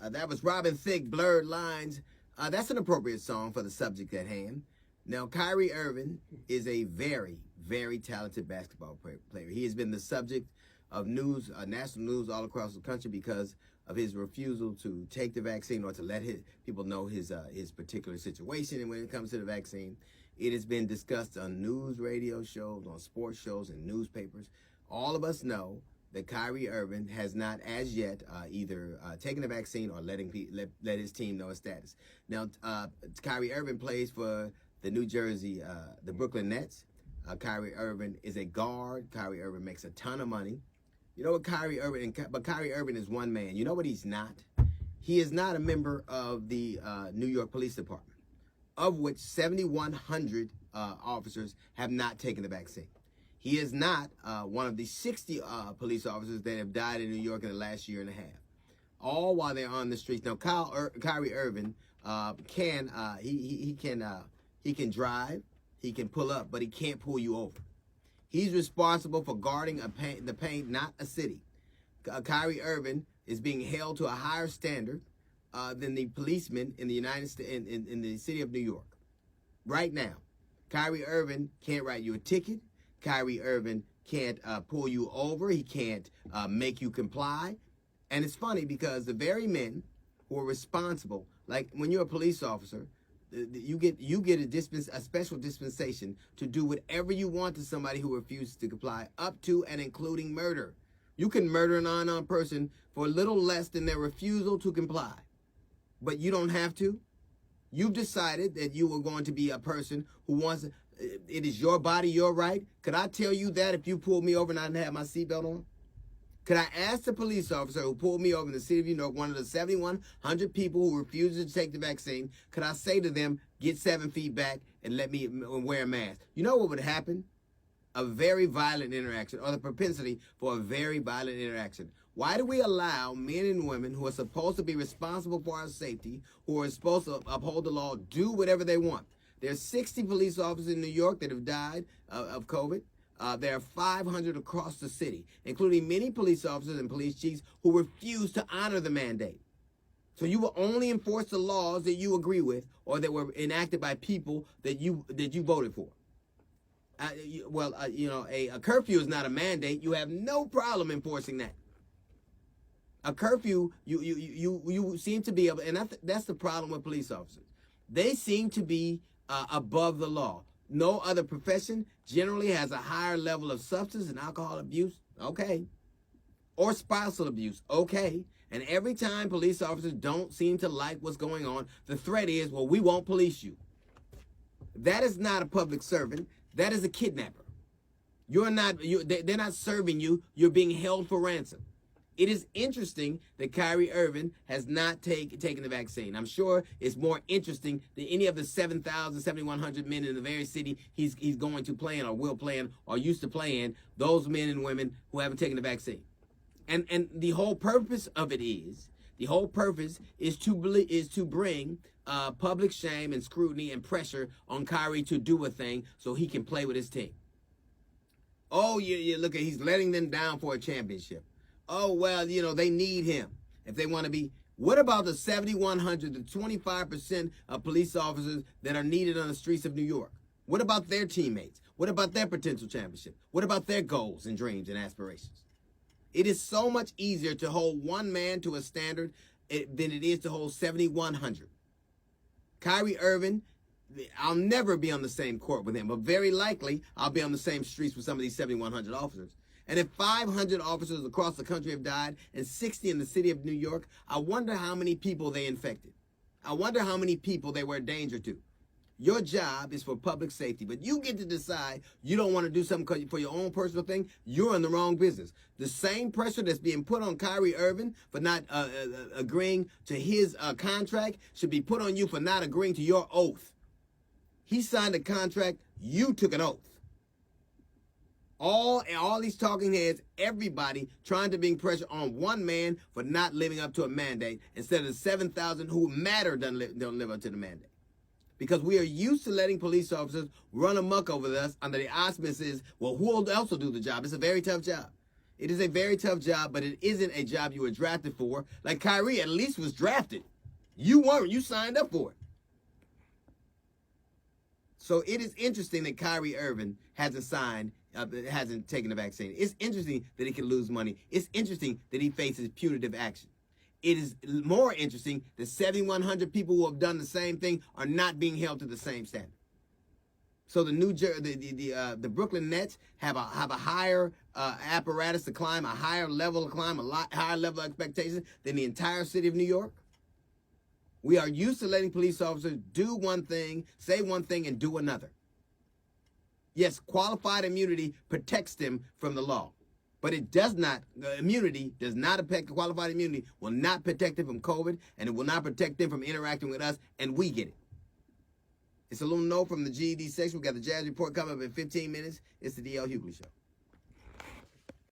That was Robin Thicke, Blurred Lines. That's an appropriate song for the subject at hand. Now, Kyrie Irving is a very, very talented basketball player. He has been the subject of news, national news all across the country because of his refusal to take the vaccine or to let people know his particular situation. And when it comes to the vaccine, it has been discussed on news, radio shows, on sports shows, and newspapers. All of us know that Kyrie Irving has not as yet either taken the vaccine or let his team know his status. Now, Kyrie Irving plays for the the Brooklyn Nets. Kyrie Irving is a guard. Kyrie Irving makes a ton of money. You know what Kyrie Irving is one man. You know what he's not? He is not a member of the New York Police Department, of which 7,100 officers have not taken the vaccine. He is not one of the 60 police officers that have died in New York in the last year and a half, all while they're on the streets. Now, Kyrie Irving can drive, he can pull up, but he can't pull you over. He's responsible for guarding the paint, not a city. Kyrie Irving is being held to a higher standard than the policemen in the United States, in the city of New York. Right now, Kyrie Irving can't write you a ticket. Kyrie Irving can't pull you over. He can't make you comply. And it's funny because the very men who are responsible, like when you're a police officer, you get a special dispensation to do whatever you want to somebody who refuses to comply, up to and including murder. You can murder an unarmed person for a little less than their refusal to comply. But you don't have to. You've decided that you are going to be a person who wants to. It is your body, your right. Could I tell you that if you pulled me over and I didn't have my seatbelt on? Could I ask the police officer who pulled me over in the city of New York, one of the 7,100 people who refused to take the vaccine, could I say to them, get 7 feet back and let me wear a mask? You know what would happen? A very violent interaction, or the propensity for a very violent interaction. Why do we allow men and women who are supposed to be responsible for our safety, who are supposed to uphold the law, do whatever they want? There's 60 police officers in New York that have died of COVID. There are 500 across the city, including many police officers and police chiefs who refuse to honor the mandate. So you will only enforce the laws that you agree with or that were enacted by people that you voted for. A curfew is not a mandate. You have no problem enforcing that. A curfew, you seem to be able, and that's the problem with police officers. They seem to be above the law. No other profession generally has a higher level of substance and alcohol abuse, okay, or spousal abuse, okay. And every time police officers don't seem to like what's going on, the threat is, well, we won't police you. That is not a public servant. That is a kidnapper. They're not serving you. You're being held for ransom. It is interesting that Kyrie Irving has not taken the vaccine. I'm sure it's more interesting than any of the 7,100 men in the very city he's going to play in or will play in or used to play in, those men and women who haven't taken the vaccine. And the whole purpose of it is to bring public shame and scrutiny and pressure on Kyrie to do a thing so he can play with his team. Oh, you look at, he's letting them down for a championship. Oh, well, they need him if they want to be. What about the 7,100, the 25% of police officers that are needed on the streets of New York? What about their teammates? What about their potential championship? What about their goals and dreams and aspirations? It is so much easier to hold one man to a standard than it is to hold 7,100. Kyrie Irving, I'll never be on the same court with him, but very likely I'll be on the same streets with some of these 7,100 officers. And if 500 officers across the country have died and 60 in the city of New York, I wonder how many people they infected. I wonder how many people they were a danger to. Your job is for public safety, but you get to decide you don't want to do something for your own personal thing. You're in the wrong business. The same pressure that's being put on Kyrie Irving for not agreeing to his contract should be put on you for not agreeing to your oath. He signed a contract. You took an oath. All these talking heads, everybody trying to bring pressure on one man for not living up to a mandate instead of the 7,000 who matter don't live up to the mandate. Because we are used to letting police officers run amok over us under the auspices, well, who else will do the job? It's a very tough job. It is a very tough job, but it isn't a job you were drafted for. Like Kyrie at least was drafted. You weren't. You signed up for it. So it is interesting that Kyrie Irving hasn't taken the vaccine. It's interesting that he can lose money. It's interesting that he faces punitive action. It is more interesting that 7,100 people who have done the same thing are not being held to the same standard. So the Brooklyn Nets have a higher apparatus to climb, a higher level to climb, a lot higher level of expectations than the entire city of New York. We are used to letting police officers do one thing, say one thing, and do another. Yes, qualified immunity protects them from the law. But it does not, immunity does not affect, qualified immunity will not protect them from COVID, and it will not protect them from interacting with us, and we get it. It's a little note from the GED section. We got the Jazz Report coming up in 15 minutes. It's the D.L. Hughley Show.